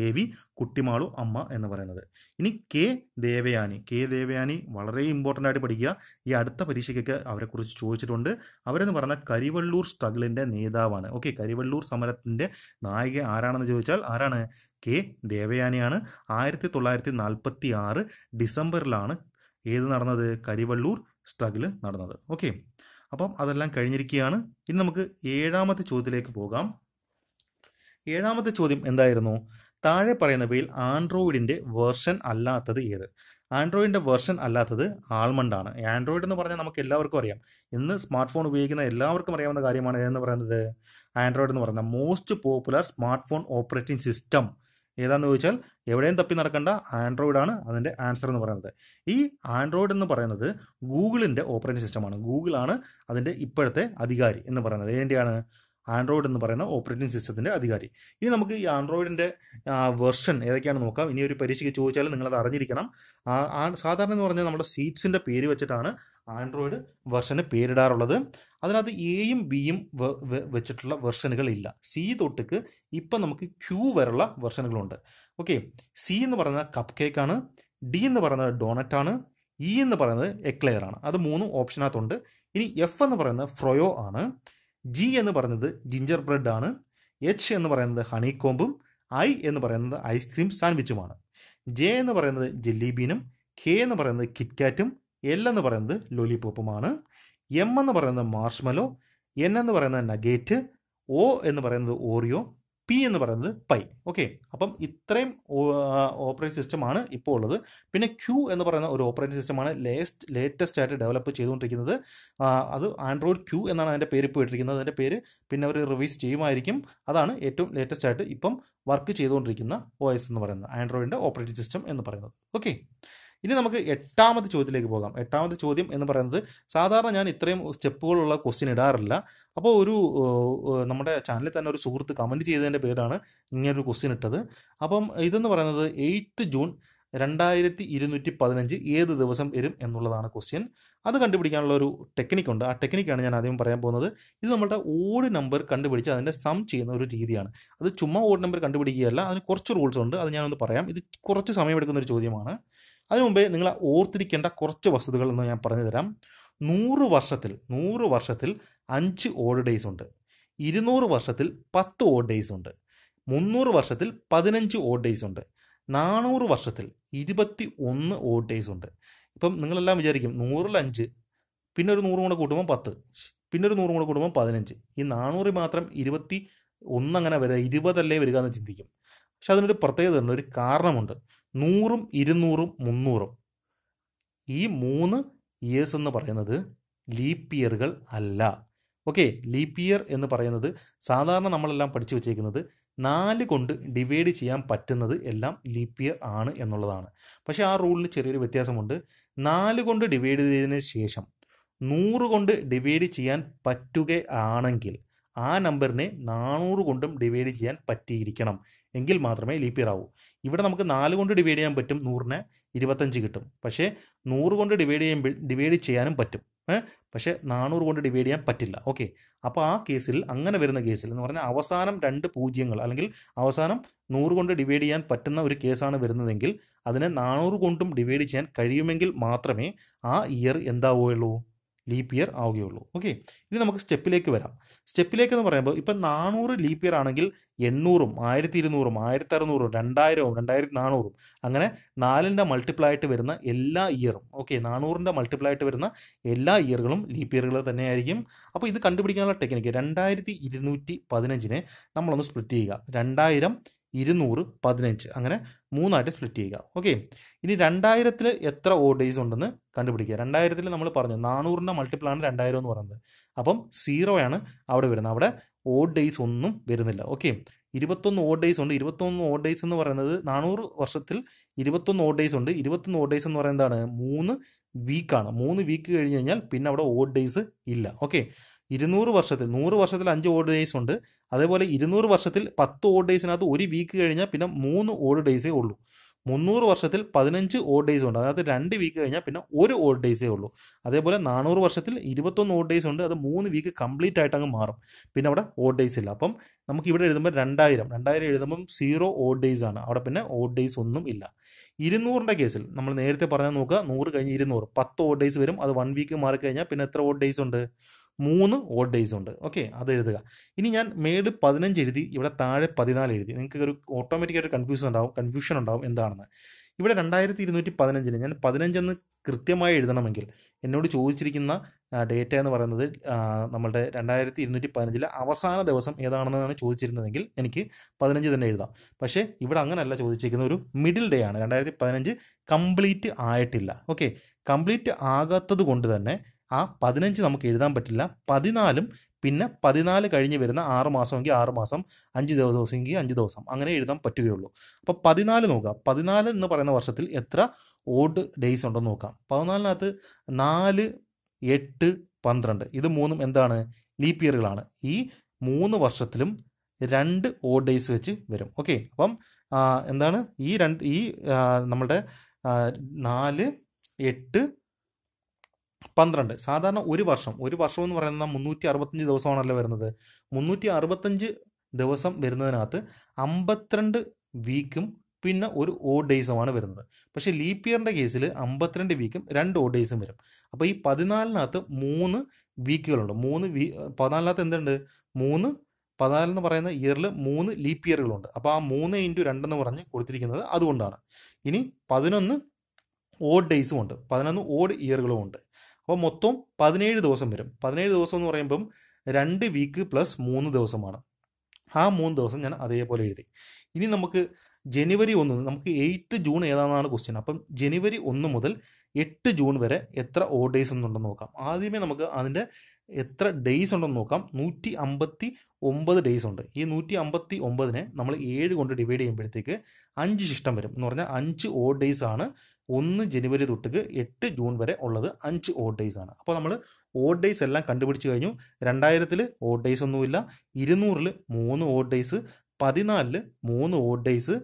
S1: എ വി കുട്ടിമാളു അമ്മ എന്ന് പറയുന്നത്. ഇനി കെ ദേവയാനി വളരെ ഇമ്പോർട്ടൻ്റ് ആയിട്ട് പഠിക്കുക. ഈ അടുത്ത പരീക്ഷയ്ക്കൊക്കെ അവരെക്കുറിച്ച് ചോദിച്ചിട്ടുണ്ട്. അവരെന്ന് പറഞ്ഞാൽ കരിവള്ളൂർ സ്ട്രഗിളിൻ്റെ നേതാവാണ്. ഓക്കെ, കരിവള്ളൂർ സമരത്തിൻ്റെ നായിക ആരാണെന്ന് ചോദിച്ചാൽ ആരാണ്? കെ ദേവയാനിയാണ്. 1946 ഡിസംബറിലാണ് നടന്നത്? കരിവള്ളൂർ സ്ട്രഗിൾ നടന്നത്. ഓക്കെ, അപ്പം അതെല്ലാം കഴിഞ്ഞിരിക്കുകയാണ്. ഇനി നമുക്ക് 7ാമത്തെ ചോദ്യത്തിലേക്ക് പോകാം. 7ാമത്തെ ചോദ്യം എന്തായിരുന്നു? താഴെ പറയുന്നവയിൽ ആൻഡ്രോയിഡിൻ്റെ വേർഷൻ അല്ലാത്തത് ഏത്? ആൻഡ്രോയിഡിൻ്റെ വെർഷൻ അല്ലാത്തത് ആൽമണ്ട് ആണ്. ആൻഡ്രോയിഡ് എന്ന് പറഞ്ഞാൽ നമുക്ക് എല്ലാവർക്കും അറിയാം. ഇന്ന് സ്മാർട്ട് ഫോൺ ഉപയോഗിക്കുന്ന എല്ലാവർക്കും അറിയാവുന്ന കാര്യമാണ് എന്ന് പറയുന്നത്. ആൻഡ്രോയിഡ് എന്ന് പറയുന്ന most popular smart phone operating system ഏതാണെന്ന് ചോദിച്ചാൽ എവിടെയും തപ്പി നടക്കേണ്ട, ആൻഡ്രോയിഡ് ആണ് അതിൻ്റെ ആൻസർ എന്ന് പറയുന്നത്. ഈ ആൻഡ്രോയിഡ് എന്ന് പറയുന്നത് ഗൂഗിളിൻ്റെ ഓപ്പറേറ്റിംഗ് സിസ്റ്റമാണ്. ഗൂഗിളാണ് അതിൻ്റെ ഇപ്പോഴത്തെ അധികാരി എന്ന് പറയുന്നത്. ഏതിൻ്റെയാണ്? ആൻഡ്രോയിഡ് എന്ന് പറയുന്ന ഓപ്പറേറ്റിംഗ് സിസ്റ്റത്തിൻ്റെ അധികാരി. ഇനി നമുക്ക് ഈ ആൻഡ്രോയിഡിൻ്റെ വെർഷൻ ഏതൊക്കെയാണെന്ന് നോക്കാം. ഇനി ഒരു പരീക്ഷയ്ക്ക് ചോദിച്ചാൽ നിങ്ങളത് അറിഞ്ഞിരിക്കണം. സാധാരണ എന്ന് പറഞ്ഞാൽ നമ്മുടെ സീറ്റ്സിൻ്റെ പേര് വെച്ചിട്ടാണ് ആൻഡ്രോയിഡ് വെർഷന് പേരിടാറുള്ളത്. അതിനകത്ത് എയും ബിയും വെച്ചിട്ടുള്ള വെർഷനുകളില്ല. സി തൊട്ടിക്ക് ഇപ്പം നമുക്ക് ക്യൂ വരെയുള്ള വെർഷനുകളുണ്ട്. ഓക്കെ, സി എന്ന് പറയുന്നത് കപ്പ് കേക്കാണ്, ഡി എന്ന് പറയുന്നത് ഡോണറ്റാണ്, ഇ എന്ന് പറയുന്നത് എക്ലെയർ ആണ്. അത് മൂന്നും ഓപ്ഷനകത്തുണ്ട്. ഇനി എഫ് എന്ന് പറയുന്നത് ഫ്രോയോ ആണ്, ജി എന്ന് പറയുന്നത് ജിഞ്ചർ ബ്രെഡ് ആണ്, എച്ച് എന്ന് പറയുന്നത് ഹണിക്കോമ്പും, ഐ എന്ന് പറയുന്നത് ഐസ്ക്രീം സാൻഡ്വിച്ചുമാണ്. ജെ എന്ന് പറയുന്നത് ജെല്ലിബീനും, കെ എന്ന് പറയുന്നത് കിറ്റ്കാറ്റും, എൽ എന്ന് പറയുന്നത് ലോലിപോപ്പുമാണ്. എം എന്ന് പറയുന്നത് മാർഷ്മലോ, എൻ എന്ന് പറയുന്നത് നഗേറ്റ്, ഒ എന്ന് പറയുന്നത് ഓറിയോ, പി എന്ന് പറയുന്നത് പൈ. ഓക്കെ, അപ്പം ഇത്രയും ഓപ്പറേറ്റിംഗ് സിസ്റ്റമാണ് ഇപ്പോൾ ഉള്ളത്. പിന്നെ ക്യൂ എന്ന് പറയുന്ന ഒരു ഓപ്പറേറ്റിംഗ് സിസ്റ്റമാണ് ലേറ്റസ്റ്റ് ആയിട്ട് ഡെവലപ്പ് ചെയ്തുകൊണ്ടിരിക്കുന്നത്. അത് ആൻഡ്രോയിഡ് ക്യൂ എന്നാണ് അതിൻ്റെ പേര് ഇപ്പോൾ ഇട്ടിരിക്കുന്നത്. അതിൻ്റെ പേര് പിന്നെ അവർ റിവൈസ് ചെയ്യുമായിരിക്കും. അതാണ് ഏറ്റവും ലേറ്റസ്റ്റ് ആയിട്ട് ഇപ്പം വർക്ക് ചെയ്തുകൊണ്ടിരിക്കുന്ന OS എന്ന് പറയുന്നത്, ആൻഡ്രോയിഡിൻ്റെ ഓപ്പറേറ്റിംഗ് സിസ്റ്റം എന്ന് പറയുന്നത്. ഓക്കെ, ഇനി നമുക്ക് എട്ടാമത്തെ ചോദ്യത്തിലേക്ക് പോകാം. എട്ടാമത്തെ ചോദ്യം എന്ന് പറയുന്നത് സാധാരണ ഞാൻ ഇത്രയും സ്റ്റെപ്പുകളുള്ള ക്വസ്റ്റ്യൻ ഇടാറില്ല. അപ്പോൾ നമ്മുടെ ചാനലിൽ തന്നെ ഒരു സുഹൃത്ത് കമൻറ്റ് ചെയ്തതിൻ്റെ പേരാണ് ഇങ്ങനൊരു ക്വസ്റ്റ്യൻ ഇട്ടത്. അപ്പം ഇതെന്ന് പറയുന്നത് 8 ജൂൺ 2215 ഏത് ദിവസം വരും എന്നുള്ളതാണ് ക്വസ്റ്റ്യൻ. അത് കണ്ടുപിടിക്കാനുള്ള ഒരു ടെക്നിക്കുണ്ട്. ആ ടെക്നിക്കാണ് ഞാൻ ആദ്യം പറയാൻ പോകുന്നത്. ഇത് നമ്മുടെ ഓഡ് നമ്പർ കണ്ടുപിടിച്ച് അതിൻ്റെ സം ചെയ്യുന്ന ഒരു രീതിയാണ്. അത് ചുമ്മാ ഓഡ് നമ്പർ കണ്ടുപിടിക്കുകയല്ല, അതിന് കുറച്ച് റൂൾസ് ഉണ്ട്. അത് ഞാനൊന്ന് പറയാം. ഇത് കുറച്ച് സമയമെടുക്കുന്ന ഒരു ചോദ്യമാണ്. അതിനു മുമ്പേ നിങ്ങൾ ഓർത്തിരിക്കേണ്ട കുറച്ച് വസ്തുതകൾ എന്ന് ഞാൻ പറഞ്ഞു തരാം. 100 വർഷത്തിൽ 5 ഓഡ് ഡേയ്സ് ഉണ്ട്. 200 വർഷത്തിൽ 10 ഓഡ് ഡേയ്സ് ഉണ്ട്. 300 വർഷത്തിൽ 15 ഓഡ് ഡേയ്സ് ഉണ്ട്. 400 വർഷത്തിൽ 21 ഓഡ് ഡേയ്സ് ഉണ്ട്. ഇപ്പം നിങ്ങളെല്ലാം വിചാരിക്കും 100ൽ 5, പിന്നെ ഒരു 100 കൂടെ കൂട്ടുമ്പോൾ 10, പിന്നെ ഒരു 100 കൂടെ കൂട്ടുമ്പോൾ 15, ഈ 400 മാത്രം 21 അങ്ങനെ വരിക, 20 അല്ലേ വരിക എന്ന് ചിന്തിക്കും. പക്ഷെ അതിനൊരു പ്രത്യേകത ഉണ്ട്, ഒരു കാരണമുണ്ട്. 100ഉം 200ഉം 300ഉം ഈ 3 ഇയേഴ്സ് എന്ന് പറയുന്നത് ലീപ്പ് ഇയറുകൾ അല്ല. ഓക്കെ, ലീപ്പ് ഇയർ എന്ന് പറയുന്നത് സാധാരണ നമ്മളെല്ലാം പഠിച്ചു വെച്ചേക്കുന്നത് 4 കൊണ്ട് ഡിവൈഡ് ചെയ്യാൻ പറ്റുന്നത് എല്ലാം ലീപ്പ് ഇയർ ആണ് എന്നുള്ളതാണ്. പക്ഷേ ആ റൂളിൽ ചെറിയൊരു വ്യത്യാസമുണ്ട്. 4 കൊണ്ട് ഡിവൈഡ് ചെയ്തതിന് ശേഷം 100 കൊണ്ട് ഡിവൈഡ് ചെയ്യാൻ പറ്റുകയാണെങ്കിൽ ആ നമ്പറിനെ 400 കൊണ്ടും ഡിവൈഡ് ചെയ്യാൻ പറ്റിയിരിക്കണം, എങ്കിൽ മാത്രമേ ലീപ്പ് ഇയർ ആവൂ. ഇവിടെ നമുക്ക് 4 കൊണ്ട് ഡിവൈഡ് ചെയ്യാൻ പറ്റും, 100നെ 25 കിട്ടും. പക്ഷേ 100 കൊണ്ട് ഡിവൈഡ് ചെയ്യാനും പറ്റും, പക്ഷേ 400 കൊണ്ട് ഡിവൈഡ് ചെയ്യാൻ പറ്റില്ല. ഓക്കെ, അപ്പോൾ ആ കേസിൽ, അങ്ങനെ വരുന്ന കേസിൽ എന്ന് പറഞ്ഞാൽ അവസാനം 2 പൂജ്യങ്ങൾ അല്ലെങ്കിൽ അവസാനം 100 കൊണ്ട് ഡിവൈഡ് ചെയ്യാൻ പറ്റുന്ന ഒരു കേസാണ് വരുന്നതെങ്കിൽ അതിനെ 400 കൊണ്ടും ഡിവൈഡ് ചെയ്യാൻ കഴിയുമെങ്കിൽ മാത്രമേ ആ ഇയർ എന്താവുകയുള്ളൂ, ലീപ്പ് ഇയർ ആവുകയുള്ളൂ. ഓക്കെ, ഇനി നമുക്ക് സ്റ്റെപ്പിലേക്ക് വരാം. സ്റ്റെപ്പിലേക്ക് എന്ന് പറയുമ്പോൾ ഇപ്പം 400 ലീപ്പ് ഇയർ ആണെങ്കിൽ 800ഉം 1200ഉം 1600ഉം 2000ഉം 2400ഉം അങ്ങനെ 4ൻ്റെ മൾട്ടിപ്പിൾ ആയിട്ട് വരുന്ന എല്ലാ ഇയറും, ഓക്കെ, 400ൻ്റെ മൾട്ടിപ്പിൾ ആയിട്ട് വരുന്ന എല്ലാ ഇയറുകളും ലീപ്പ് ഇയറുകൾ തന്നെയായിരിക്കും. അപ്പോൾ ഇത് കണ്ടുപിടിക്കാനുള്ള ടെക്നിക്ക് 2215നെ നമ്മളൊന്ന് സ്പ്ലിറ്റ് ചെയ്യുക. 2000, 200, 15 അങ്ങനെ 3ആയിട്ട് സ്പ്ലിറ്റ് ചെയ്യുക. ഓക്കെ, ഇനി 2000ൽ എത്ര ഓഡ് ഡേയ്സ് ഉണ്ടെന്ന് കണ്ടുപിടിക്കുക. 2000ൽ നമ്മൾ പറഞ്ഞു 400ൻ്റെ മൾട്ടിപ്പിളാണ് 2000 എന്ന് പറയുന്നത്. അപ്പം 0 ആണ് അവിടെ വരുന്നത്. അവിടെ ഓഡ് ഡേയ്സ് ഒന്നും വരുന്നില്ല. ഓക്കെ, 21 ഓഡ് ഡേയ്സ് ഉണ്ട്. 21 ഓഡ് ഡേയ്സ് എന്ന് പറയുന്നത് 400 വർഷത്തിൽ 21 ഓഡ് ഡേയ്സ് ഉണ്ട്. 21 ഓഡ് ഡേയ്സ് എന്ന് പറയുന്നത് എന്താണ്? 3 വീക്കാണ്. 3 വീക്ക് കഴിഞ്ഞ് കഴിഞ്ഞാൽ പിന്നെ അവിടെ ഓഡ് ഡേയ്സ് ഇല്ല. ഓക്കെ, 100 വർഷത്തിൽ 5 ഓഡ് ഡേയ്സ് ഉണ്ട്. അതേപോലെ 200 വർഷത്തിൽ 10 ഓഡ് ഡേയ്സിനകത്ത് 1 വീക്ക് കഴിഞ്ഞാൽ പിന്നെ 3 ഓഡ് ഡേയ്സേ ഉള്ളൂ. 300 വർഷത്തിൽ 15 ഓഡ് ഡേയ്സ് ഉണ്ട്. അതായത് 2 വീക്ക് കഴിഞ്ഞാൽ പിന്നെ 1 ഓഡ് ഡേയ്സേ ഉള്ളൂ. അതേപോലെ 400 വർഷത്തിൽ 21 ഓഡ് ഡേയ്സ് ഉണ്ട്. അത് 3 വീക്ക് കംപ്ലീറ്റ് ആയിട്ട് അങ്ങ് മാറും. പിന്നെ അവിടെ ഓഡ് ഡേയ്സ് ഇല്ല. അപ്പം നമുക്ക് ഇവിടെ എഴുതുമ്പോൾ 2000 എഴുതുമ്പം 0 ഓഡ് ഡേയ്സ് ആണ്. അവിടെ പിന്നെ ഓഡ് ഡേയ്സ് ഒന്നും ഇല്ല. 200ൻ്റെ കേസിൽ നമ്മൾ നേരത്തെ പറഞ്ഞാൽ നോക്കുക, 100 കഴിഞ്ഞ് 200 10 ഓഡ് ഡേയ്സ് വരും. അത് 1 വീക്ക് മാറിക്കഴിഞ്ഞാൽ പിന്നെ എത്ര ഓഡ് ഡേയ്സ് ഉണ്ട്? 3 ഓഡ് ഡേയ്സ് ഉണ്ട്. ഓക്കെ, അത് എഴുതുക. ഇനി ഞാൻ മേട് 15 എഴുതി, ഇവിടെ താഴെ 14 എഴുതി. നിങ്ങൾക്ക് ഒരു ഓട്ടോമാറ്റിക്കായിട്ട് കൺഫ്യൂഷൻ ഉണ്ടാവും എന്താണെന്ന്. ഇവിടെ 2215 ഞാൻ 15 എന്ന് കൃത്യമായി എഴുതണമെങ്കിൽ എന്നോട് ചോദിച്ചിരിക്കുന്ന ഡേറ്റ എന്ന് പറയുന്നത് നമ്മളുടെ 2215 അവസാന ദിവസം ഏതാണെന്നാണ് ചോദിച്ചിരുന്നതെങ്കിൽ എനിക്ക് 15 തന്നെ എഴുതാം. പക്ഷേ ഇവിടെ അങ്ങനെയല്ല ചോദിച്ചിരിക്കുന്ന ഒരു മിഡിൽ ഡേ ആണ്. 2015 കംപ്ലീറ്റ് ആയിട്ടില്ല. ഓക്കെ, കംപ്ലീറ്റ് ആകാത്തത് കൊണ്ട് തന്നെ ആ 15 നമുക്ക് എഴുതാൻ പറ്റില്ല. 14ഉം പിന്നെ 14 കഴിഞ്ഞ് വരുന്ന 6 മാസമെങ്കിൽ 6 മാസം, 5 ദിവസമെങ്കിൽ 5 ദിവസം, അങ്ങനെ എഴുതാൻ പറ്റുകയുള്ളൂ. അപ്പോൾ 14 നോക്കാം. 14 എന്ന് പറയുന്ന വർഷത്തിൽ എത്ര ഓഡ് ഡേയ്സ് ഉണ്ടെന്ന് നോക്കാം. 14നകത്ത് 4, 8, 12 ഇത് മൂന്നും എന്താണ്? ലീപ്പ് ഇയറുകളാണ്. ഈ 3 വർഷത്തിലും 2 ഓഡ് ഡേയ്സ് വെച്ച് വരും. ഓക്കെ, അപ്പം എന്താണ് ഈ നമ്മുടെ 4, 8, 12 സാധാരണ ഒരു വർഷം എന്ന് പറയുന്നത് 365 ദിവസമാണല്ലോ വരുന്നത്. 365 ദിവസം വരുന്നതിനകത്ത് 52 വീക്കും പിന്നെ ഒരു ഓഡ് ഡേയ്സുമാണ് വരുന്നത്. പക്ഷേ ലീപ്പ് ഇയറിൻ്റെ കേസിൽ 52 വീക്കും 2 ഓഡ് ഡേയ്സും വരും. അപ്പോൾ ഈ 14നകത്ത് 3 വീക്കുകളുണ്ട്. 14നകത്ത് എന്തുണ്ട്? 14 എന്ന് പറയുന്ന ഇയറിൽ 3 ലീപ്പ് ഇയറുകളുണ്ട്. അപ്പോൾ ആ 3 × 2 എന്ന് പറഞ്ഞ് കൊടുത്തിരിക്കുന്നത് അതുകൊണ്ടാണ്. ഇനി 11 ഓഡ് ഡേയ്സും ഉണ്ട്, 11 ഓഡ് ഇയറുകളും ഉണ്ട്. അപ്പോൾ മൊത്തം 17 ദിവസം വരും. 17 ദിവസം എന്ന് പറയുമ്പം 2 വീക്ക് പ്ലസ് 3 ദിവസമാണ്. ആ 3 ദിവസം ഞാൻ അതേപോലെ എഴുതി. ഇനി നമുക്ക് ജനുവരി 1 നമുക്ക് 8 ജൂൺ ഏതാണെന്നാണ് ക്വസ്റ്റ്യൻ. അപ്പം ജനുവരി 1 മുതൽ 8 ജൂൺ വരെ എത്ര ഓഡ് ഡേയ്സ് ഉണ്ടെന്ന് നോക്കാം. ആദ്യമേ നമുക്ക് അതിൻ്റെ എത്ര ഡേയ്സ് ഉണ്ടെന്ന് നോക്കാം. 159 ഡേയ്സ് ഉണ്ട്. ഈ 159നെ നമ്മൾ 7 കൊണ്ട് ഡിവൈഡ് ചെയ്യുമ്പോഴത്തേക്ക് 5 ശിഷ്ടം വരും. എന്ന് പറഞ്ഞാൽ 5 ഓഡ് ഡേയ്സ് ആണ്. 1 ജനുവരി തൊട്ട് 8 ജൂൺ വരെ ഉള്ളത് 5 ഓഡ് ഡേയ്സ് ആണ്. അപ്പോൾ നമ്മൾ ഓഡ് ഡേയ്സ് എല്ലാം കണ്ടുപിടിച്ച് കഴിഞ്ഞു. 2000 ഓഡ് ഡേയ്സ് ഒന്നുമില്ല. 200 3 ഓഡ് ഡേയ്സ്, 14 3 ഓഡ് ഡേയ്സ്,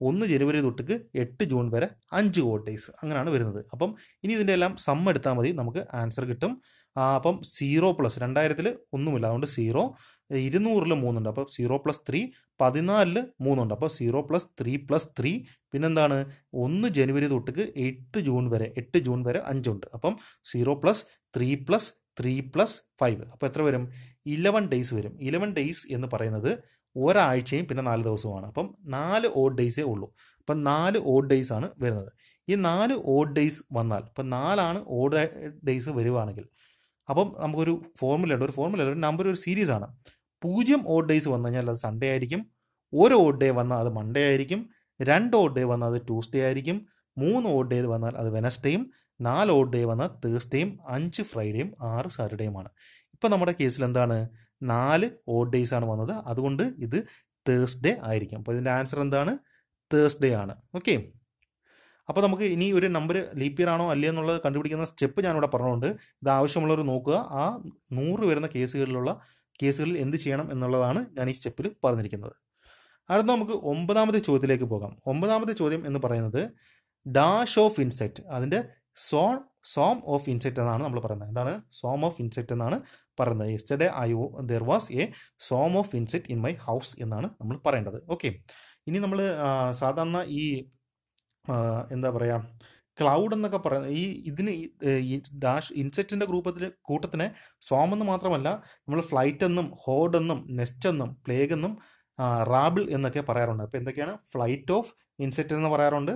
S1: 1 ജനുവരി തൊട്ട് 8 ജൂൺ വരെ 5 ഓഡ് ഡേയ്സ്, അങ്ങനെയാണ് വരുന്നത്. അപ്പം ഇനി ഇതിൻ്റെ എല്ലാം സം എടുത്താൽ മതി, നമുക്ക് ആൻസർ കിട്ടും. അപ്പം 0 പ്ലസ് 2000 ഒന്നുമില്ല, അതുകൊണ്ട് 0. 200 3 ഉണ്ട്, അപ്പോൾ 0 + 3. 14 3 ഉണ്ട്, അപ്പോൾ 0 + 3 + 3. പിന്നെന്താണ്? 1 ജനുവരി തൊട്ട് 8 ജൂൺ വരെ 5 ഉണ്ട്. അപ്പം 0 + 3 + 3 + 5, അപ്പോൾ എത്ര വരും? 11 ഡേയ്സ് വരും. 11 ഡേയ്സ് എന്ന് പറയുന്നത് ഒരാഴ്ചയും പിന്നെ 4 ദിവസവുമാണ്. അപ്പം 4 ഓഡ് ഡേയ്സേ ഉള്ളൂ. അപ്പം 4 ഓഡ് ഡേയ്സ് ആണ് വരുന്നത്. ഈ 4 ഓഡ് ഡേയ്സ് വന്നാൽ, ഇപ്പം 4 ഓഡ് ഡേയ്സ് വരുവാണെങ്കിൽ, അപ്പം നമുക്കൊരു ഫോർമുലയുണ്ട്. ഒരു നമ്പർ, ഒരു സീരീസ് ആണ്. 0 ഓഡ് ഡേയ്സ് വന്നു കഴിഞ്ഞാൽ അത് സൺഡേ ആയിരിക്കും. 1 ഓഡ് ഡേ വന്നാൽ അത് മൺഡേ ആയിരിക്കും. 2 ഓഡ് ഡേ വന്നാൽ അത് ട്യൂസ്ഡേ ആയിരിക്കും. 3 ഓഡ് ഡേ വന്നാൽ അത് വെനസ്ഡേയും. 4 ഓഡ് ഡേ വന്നാൽ തേഴ്സ്ഡേയും. 5 ഫ്രൈഡേയും 6 സാറ്റർഡേയുമാണ്. ഇപ്പം നമ്മുടെ കേസിൽ എന്താണ്? 4 ഓഡ് ഡേയ്സ് ആണ് വന്നത്, അതുകൊണ്ട് ഇത് തേഴ്സ്ഡേ ആയിരിക്കും. അപ്പോൾ ഇതിൻ്റെ ആൻസർ എന്താണ്? തേഴ്സ്ഡേ ആണ്. ഓക്കെ, അപ്പോൾ നമുക്ക് ഇനി ഒരു നമ്പർ ലീപ്പ് ഇയർ ആണോ അല്ലേ എന്നുള്ളത് കണ്ടുപിടിക്കുന്ന സ്റ്റെപ്പ് ഞാനിവിടെ പറഞ്ഞുകൊണ്ട് ഇത് ആവശ്യമുള്ളവർ നോക്കുക. ആ 100 വരുന്ന കേസുകളിൽ എന്ത് ചെയ്യണം എന്നുള്ളതാണ് ഞാൻ ഈ സ്റ്റെപ്പിൽ പറഞ്ഞിരിക്കുന്നത്. അടുത്ത നമുക്ക് 9ാമത്തെ ചോദ്യത്തിലേക്ക് പോകാം. 9ാമത്തെ ചോദ്യം എന്ന് പറയുന്നത് ഡാഷ് ഓഫ് ഇൻസെക്റ്റ്, അതിൻ്റെ സോം ഓഫ് ഇൻസെക്റ്റ് എന്നാണ് നമ്മൾ പറയുന്നത്. എന്താണ്? സോം ഓഫ് ഇൻസെക്റ്റ് എന്നാണ് പറയുന്നത്. Yesterday there was a swarm of insect in my house എന്നാണ് നമ്മൾ പറയേണ്ടത്. ഓക്കെ, ഇനി നമ്മൾ സാധാരണ ഈ എന്താ പറയുക, ക്ലൗഡ് എന്നൊക്കെ പറയുന്നത് ഇതിന് ഈ ഡാഷ് ഇൻസെക്റ്റിൻ്റെ കൂട്ടത്തിനെ സോം എന്ന് മാത്രമല്ല നമ്മൾ ഫ്ലൈറ്റ് എന്നും, ഹോർഡ് എന്നും, നെസ്റ്റ് എന്നും, പ്ലേഗ് എന്നും, റാബിൾ എന്നൊക്കെ പറയാറുണ്ട്. അപ്പോൾ എന്തൊക്കെയാണ്? ഫ്ലൈറ്റ് ഓഫ് ഇൻസെക്റ്റ് എന്ന് പറയാറുണ്ട്,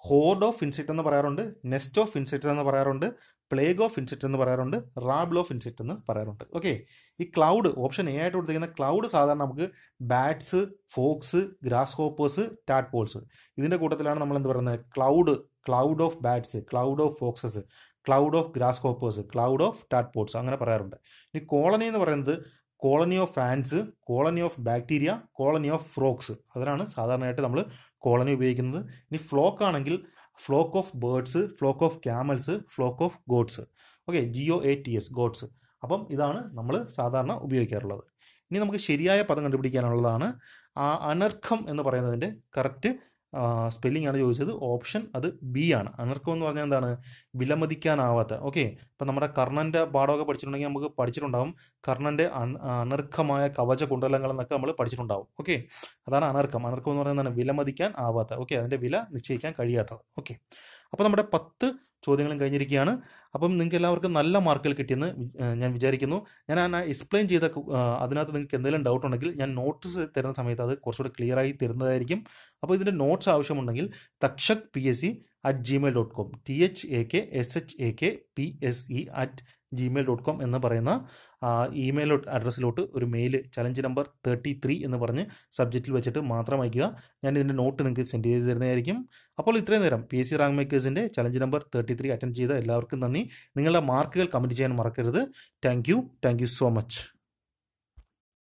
S1: ഹോർഡ് ഓഫ് ഇൻസെക്റ്റ് എന്ന് പറയാറുണ്ട്, നെസ്റ്റ് ഓഫ് ഇൻസെക്റ്റ് എന്ന് പറയാറുണ്ട്, പ്ലേഗ് ഓഫ് ഇൻസെക്റ്റ് എന്ന് പറയാറുണ്ട്, റാബിൾ ഓഫ് ഇൻസെക്റ്റ് എന്ന് പറയാറുണ്ട്. ഓക്കെ, ഈ ക്ലൗഡ് ഓപ്ഷൻ എ ആയിട്ട് കൊടുത്തിരിക്കുന്ന ക്ലൗഡ് സാധാരണ നമുക്ക് bats, fox, grasshoppers, tadpoles, ഇതിൻ്റെ കൂട്ടത്തിലാണ് നമ്മൾ എന്ത് പറയുന്നത്? Cloud of bats, cloud of foxes, cloud of grasshoppers, cloud of tadpoles, അങ്ങനെ പറയാറുണ്ട്. ഇനി കോളനി എന്ന് പറയുന്നത് colony of ants, colony of bacteria, colony of frogs, അതിനാണ് സാധാരണയായിട്ട് നമ്മൾ കോളനി ഉപയോഗിക്കുന്നത്. ഇനി ഫ്ലോക്ക് ആണെങ്കിൽ flock of birds, flock of camels, flock of goats. Okay, GOATS, goats. അപ്പം ഇതാണ് നമ്മൾ സാധാരണ ഉപയോഗിക്കാറുള്ളത്. ഇനി നമുക്ക് ശരിയായ പദം കണ്ടുപിടിക്കാനുള്ളതാണ്. അനർഘം എന്ന് പറയുന്നതിൻ്റെ കറക്റ്റ് സ്പെല്ലിംഗ് ആണ് ചോദിച്ചത്. ഓപ്ഷൻ അത് ബി ആണ്. അനർഘം എന്ന് പറഞ്ഞാൽ എന്താണ്? വിലമതിക്കാനാവാത്ത. ഓക്കെ, ഇപ്പം നമ്മുടെ കർണൻ്റെ പാഠമൊക്കെ പഠിച്ചിട്ടുണ്ടെങ്കിൽ നമുക്ക് പഠിച്ചിട്ടുണ്ടാവും കർണൻ്റെ അനർഘമായ കവച കുണ്ടലങ്ങൾ എന്നൊക്കെ നമ്മൾ പഠിച്ചിട്ടുണ്ടാവും. ഓക്കെ, അതാണ് അനർഘം. അനർഘം എന്ന് പറയുന്നത് വിലമതിക്കാൻ ആവാത്ത. ഓക്കെ, അതിൻ്റെ വില നിശ്ചയിക്കാൻ കഴിയാത്തത്. ഓക്കെ, അപ്പോൾ നമ്മുടെ 10 ചോദ്യങ്ങളും കഴിഞ്ഞിരിക്കുകയാണ്. അപ്പം നിങ്ങൾക്ക് എല്ലാവർക്കും നല്ല മാർക്കുകൾ കിട്ടിയെന്ന് ഞാൻ വിചാരിക്കുന്നു. ഞാൻ എക്സ്പ്ലെയിൻ ചെയ്ത അതിനകത്ത് നിങ്ങൾക്ക് എന്തെങ്കിലും ഡൗട്ട് ഉണ്ടെങ്കിൽ ഞാൻ നോട്ട്സ് തരുന്ന സമയത്ത് അത് കുറച്ചുകൂടി ക്ലിയറായി തരുന്നതായിരിക്കും. അപ്പോൾ ഇതിൻ്റെ നോട്ട്സ് ആവശ്യമുണ്ടെങ്കിൽ തക്ഷക് PSC thakpse@gmail.com thakshakpse@gmail.com എന്ന് പറയുന്ന ഇമെയിൽ അഡ്രസ്സിലോട്ട് ഒരു മെയിൽ ചലഞ്ച് നമ്പർ 33 എന്ന് പറഞ്ഞ് സബ്ജക്റ്റിൽ വെച്ചിട്ട് മാത്രം അയക്കുക. ഞാൻ ഇതിൻ്റെ നോട്ട് നിങ്ങൾക്ക് സെൻഡ് ചെയ്ത് തരുന്നതായിരിക്കും. അപ്പോൾ ഇത്രയും നേരം PSC റാങ്ക് മേക്കേഴ്സിൻ്റെ ചലഞ്ച് നമ്പർ 33 അറ്റൻഡ് ചെയ്ത എല്ലാവർക്കും നന്ദി. നിങ്ങളുടെ മാർക്കുകൾ കമൻറ്റ് ചെയ്യാൻ മറക്കരുത്. Thank you so much.